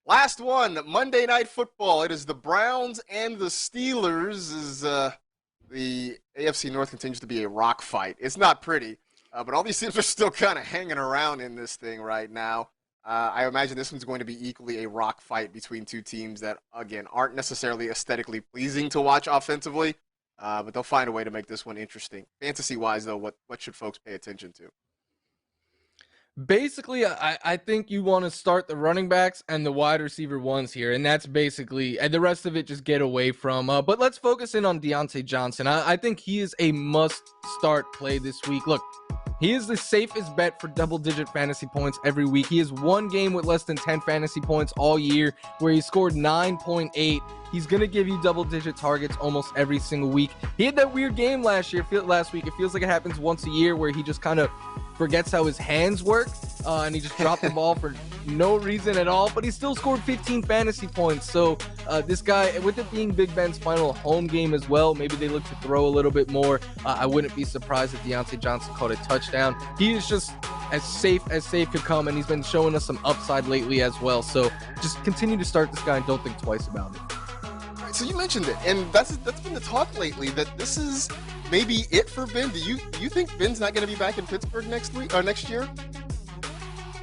Last one, Monday Night Football. It is the Browns and the Steelers. The AFC North continues to be a rock fight. It's not pretty, but all these teams are still kind of hanging around in this thing right now. I imagine this one's going to be equally a rock fight between 2 teams that, again, aren't necessarily aesthetically pleasing to watch offensively, but they'll find a way to make this one interesting. Fantasy-wise, though, what should folks pay attention to? Basically, I think you want to start the running backs and the wide receiver ones here, and that's basically, and the rest of it just get away from. But let's focus in on Deontay Johnson. I think he is a must-start play this week. Look, he is the safest bet for double-digit fantasy points every week. He has 1 game with less than 10 fantasy points all year, where he scored 9.8. He's going to give you double-digit targets almost every single week. He had that weird game last week. It feels like it happens once a year, where he just kind of forgets how his hands work, and he just dropped the ball for no reason at all, but he still scored 15 fantasy points. So this guy, with it being Big Ben's final home game as well, maybe they look to throw a little bit more. I wouldn't be surprised if Deontay Johnson caught a touchdown. He is just as safe could come, and he's been showing us some upside lately as well. So just continue to start this guy and don't think twice about it. So you mentioned it, and that's been the talk lately, that this is maybe it for Ben. Do you think Ben's not going to be back in Pittsburgh next year?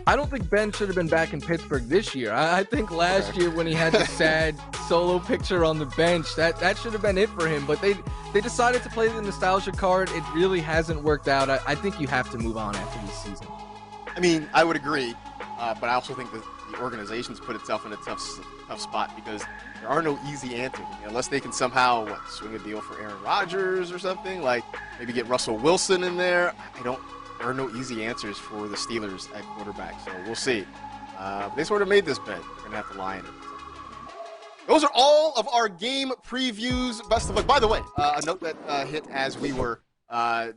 I don't think Ben should have been back in Pittsburgh this year. I think last year when he had the sad solo picture on the bench, that should have been it for him. But they decided to play the nostalgia card. It really hasn't worked out. I think you have to move on after this season. I mean, I would agree, but I also think that the organization's put itself in a tough spot, because there are no easy answers. Unless they can somehow swing a deal for Aaron Rodgers or something, like maybe get Russell Wilson in there. There are no easy answers for the Steelers at quarterback, so we'll see. They sort of made this bet. They're going to have to lie in it. Those are all of our game previews. Best of luck. By the way, a note that hit as we were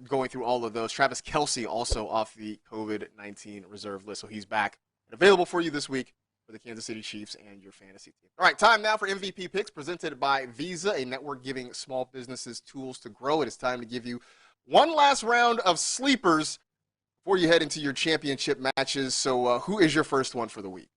going through all of those. Travis Kelce also off the COVID-19 reserve list, so he's back and available for you this week for the Kansas City Chiefs and your fantasy team. All right, time now for MVP picks presented by Visa, a network giving small businesses tools to grow. It is time to give you one last round of sleepers before you head into your championship matches. So who is your first one for the week?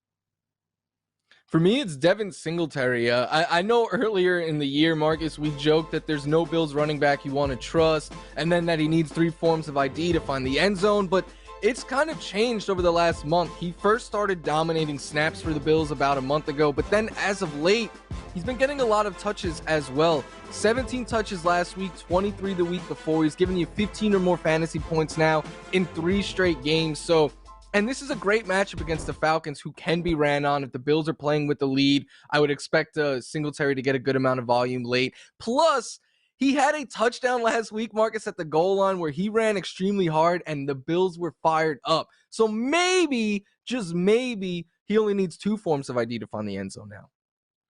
For me, it's Devin Singletary. I know earlier in the year, Marcus, we joked that there's no Bills running back you want to trust, and then that he needs 3 forms of ID to find the end zone, but it's kind of changed over the last month. He first started dominating snaps for the Bills about a month ago, but then as of late, he's been getting a lot of touches as well. 17 touches last week, 23 the week before. He's given you 15 or more fantasy points now in 3 straight games. And this is a great matchup against the Falcons, who can be ran on. If the Bills are playing with the lead, I would expect Singletary to get a good amount of volume late. Plus, he had a touchdown last week, Marcus, at the goal line where he ran extremely hard and the Bills were fired up. So maybe, just maybe, he only needs 2 forms of ID to find the end zone now.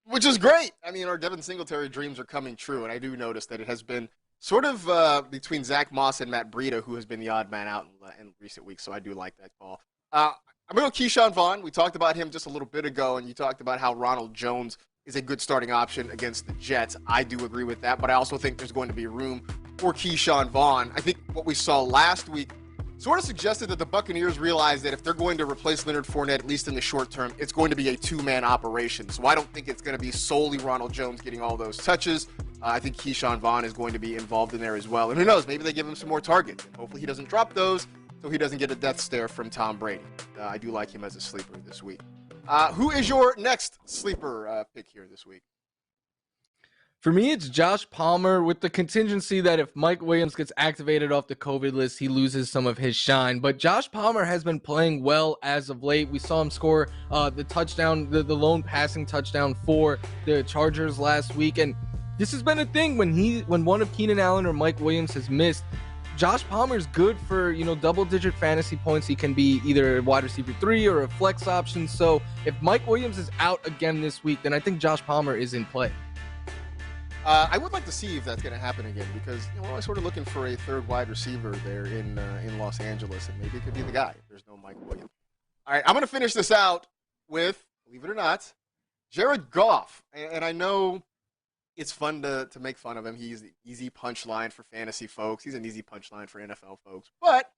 Which is great. I mean, our Devin Singletary dreams are coming true, and I do notice that it has been sort of between Zach Moss and Matt Breida, who has been the odd man out in recent weeks, so I do like that call. I'm going to go Keyshawn Vaughn. We talked about him just a little bit ago, and you talked about how Ronald Jones is a good starting option against the Jets. I do agree with that, but I also think there's going to be room for Keyshawn Vaughn. I think what we saw last week sort of suggested that the Buccaneers realized that if they're going to replace Leonard Fournette, at least in the short term, it's going to be a 2-man operation. So I don't think it's going to be solely Ronald Jones getting all those touches. I think Keyshawn Vaughn is going to be involved in there as well. And who knows, maybe they give him some more targets. And hopefully he doesn't drop those so he doesn't get a death stare from Tom Brady. I do like him as a sleeper this week. Who is your next sleeper pick here this week? For me, it's Josh Palmer, with the contingency that if Mike Williams gets activated off the COVID list, he loses some of his shine. But Josh Palmer has been playing well as of late. We saw him score the touchdown, the lone passing touchdown for the Chargers last week. And this has been a thing when one of Keenan Allen or Mike Williams has missed. Josh Palmer's good for, double-digit fantasy points. He can be either a wide receiver 3 or a flex option. So if Mike Williams is out again this week, then I think Josh Palmer is in play. I would like to see if that's going to happen again, because we're always sort of looking for a third wide receiver there in Los Angeles, and maybe it could be the guy if there's no Mike Williams. All right, I'm going to finish this out with, believe it or not, Jared Goff. And I know it's fun to make fun of him. He's the easy punchline for fantasy folks. He's an easy punchline for NFL folks. But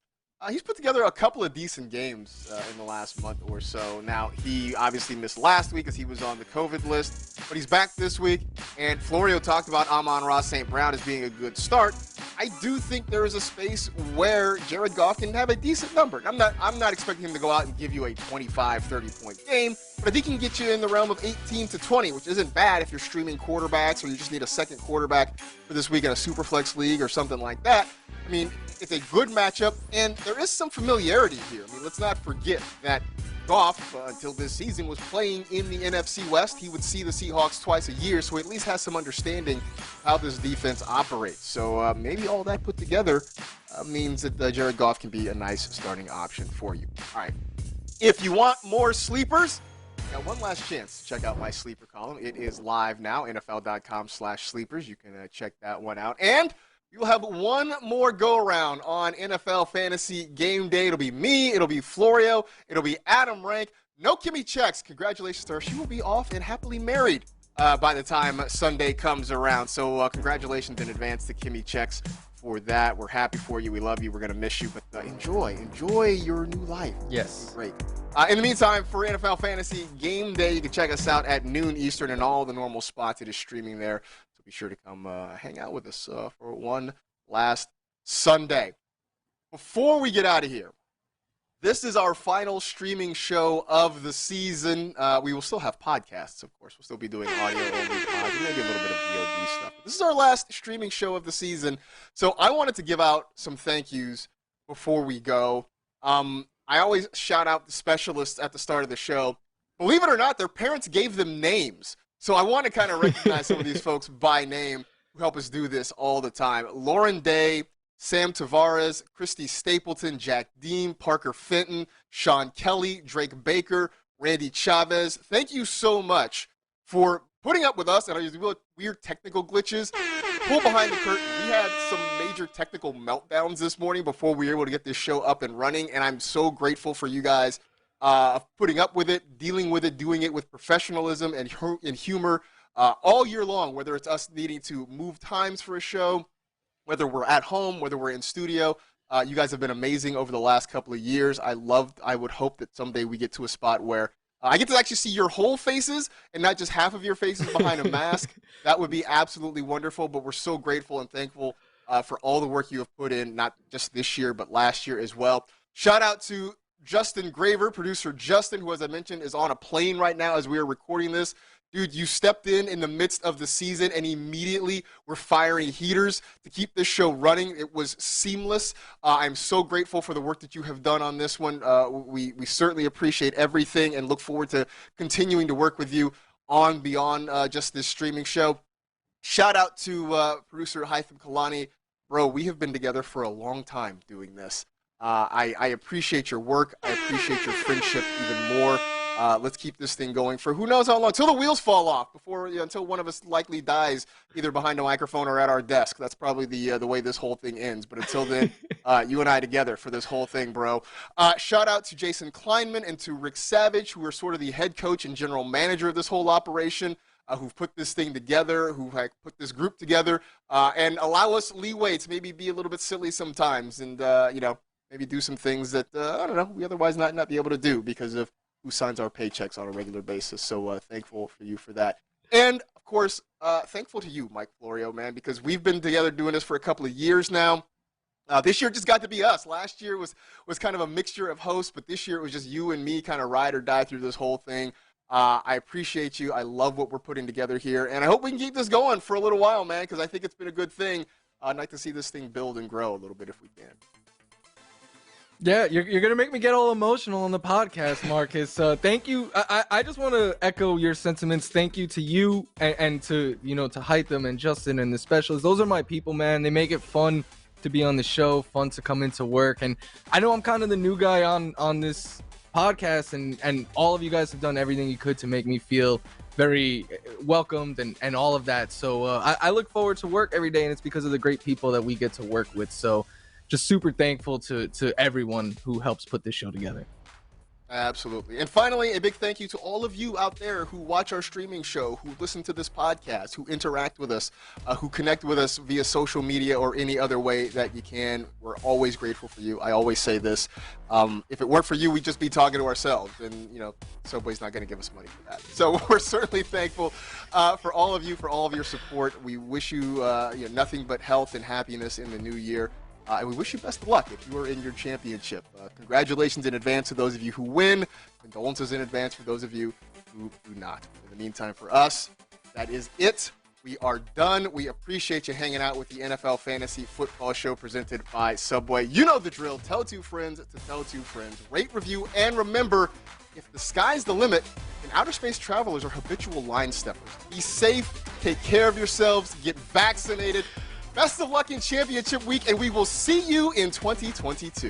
he's put together a couple of decent games in the last month or so. Now, he obviously missed last week as he was on the COVID list, but he's back this week. And Florio talked about Amon-Ra St. Brown as being a good start. I do think there is a space where Jared Goff can have a decent number. I'm not expecting him to go out and give you a 25, 30-point game, but I think he can get you in the realm of 18 to 20, which isn't bad if you're streaming quarterbacks or you just need a second quarterback for this week in a Superflex league or something like that. I mean, it's a good matchup, and there is some familiarity here. I mean, let's not forget that Goff, until this season, was playing in the NFC West. He would see the Seahawks twice a year, so he at least has some understanding how this defense operates. So maybe all that put together means that Jared Goff can be a nice starting option for you. All right. If you want more sleepers, got one last chance to check out my sleeper column. It is live now, NFL.com/sleepers. You can check that one out. And you'll have one more go-around on NFL Fantasy Game Day. It'll be me. It'll be Florio. It'll be Adam Rank. No Kimmy Checks. Congratulations to her. She will be off and happily married by the time Sunday comes around. So congratulations in advance to Kimmy Checks for that. We're happy for you. We love you. We're going to miss you. But enjoy your new life. Yes. Great. In the meantime, for NFL Fantasy Game Day, you can check us out at noon Eastern and all the normal spots. It is streaming there. So be sure to come hang out with us for one last Sunday. Before we get out of here, this is our final streaming show of the season. We will still have podcasts, of course. We'll still be doing audio-only pods, maybe a little bit of VOD stuff. This is our last streaming show of the season. So I wanted to give out some thank yous before we go. I always shout out the specialists at the start of the show. Believe it or not, their parents gave them names. So I want to kind of recognize some of these folks by name who help us do this all the time. Lauren Day, Sam Tavares, Christy Stapleton, Jack Dean, Parker Fenton, Sean Kelly, Drake Baker, Randy Chavez. Thank you so much for putting up with us and our weird technical glitches. Pull behind the curtain. we had some major technical meltdowns this morning before we were able to get this show up and running, and I'm so grateful for you guys putting up with it, dealing with it, doing it with professionalism and humor all year long, whether it's us needing to move times for a show, whether we're at home, whether we're in studio. You guys have been amazing over the last couple of years. I would hope that someday we get to a spot where I get to actually see your whole faces and not just half of your faces behind a mask. That would be absolutely wonderful, but we're so grateful and thankful for all the work you have put in, not just this year, but last year as well. Shout out to Justin Graver, producer Justin, who, as I mentioned, is on a plane right now as we are recording this. Dude, you stepped in the midst of the season and immediately were firing heaters to keep this show running. It was seamless. I'm so grateful for the work that you have done on this one. We certainly appreciate everything and look forward to continuing to work with you on beyond just this streaming show. Shout out to producer Higby Kalani. Bro, we have been together for a long time doing this. I appreciate your work. I appreciate your friendship even more. Let's keep this thing going for who knows how long, until the wheels fall off, until one of us likely dies either behind a microphone or at our desk. That's probably the way this whole thing ends. But until then, you and I together for this whole thing, bro. Shout out to Jason Kleinman and to Rick Savage, who are sort of the head coach and general manager of this whole operation, who've put this thing together, who put this group together, and allow us leeway to maybe be a little bit silly sometimes and, maybe do some things that, I don't know, we otherwise not be able to do because of who signs our paychecks on a regular basis. So thankful for you for that. And, of course, thankful to you, Mike Florio, man, because we've been together doing this for a couple of years now. This year just got to be us. Last year was kind of a mixture of hosts, but this year it was just you and me kind of ride or die through this whole thing. I appreciate you. I love what we're putting together here. And I hope we can keep this going for a little while, man, because I think it's been a good thing. I'd like to see this thing build and grow a little bit if we can. Yeah, you're going to make me get all emotional on the podcast, Marcus. Thank you. I just want to echo your sentiments. Thank you to you and to, to Hytham and Justin and the specialists. Those are my people, man. They make it fun to be on the show, fun to come into work. And I know I'm kind of the new guy on this podcast, and all of you guys have done everything you could to make me feel very welcomed and all of that. So I look forward to work every day, and it's because of the great people that we get to work with. So just super thankful to everyone who helps put this show together. Absolutely. And finally, a big thank you to all of you out there who watch our streaming show, who listen to this podcast, who interact with us, who connect with us via social media or any other way that you can. We're always grateful for you. I always say this. If it weren't for you, we'd just be talking to ourselves. And, Subway's not going to give us money for that. So we're certainly thankful for all of you, for all of your support. We wish you, nothing but health and happiness in the new year. And we wish you best of luck if you are in your championship. Congratulations in advance to those of you who win. Condolences in advance for those of you who do not. In the meantime, for us, that is it. We are done. We appreciate you hanging out with the NFL Fantasy Football Show presented by Subway. You know the drill. Tell two friends to tell two friends. Rate, review, and remember, if the sky's the limit, then outer space travelers are habitual line steppers. Be safe. Take care of yourselves. Get vaccinated. Best of luck in championship week, and we will see you in 2022.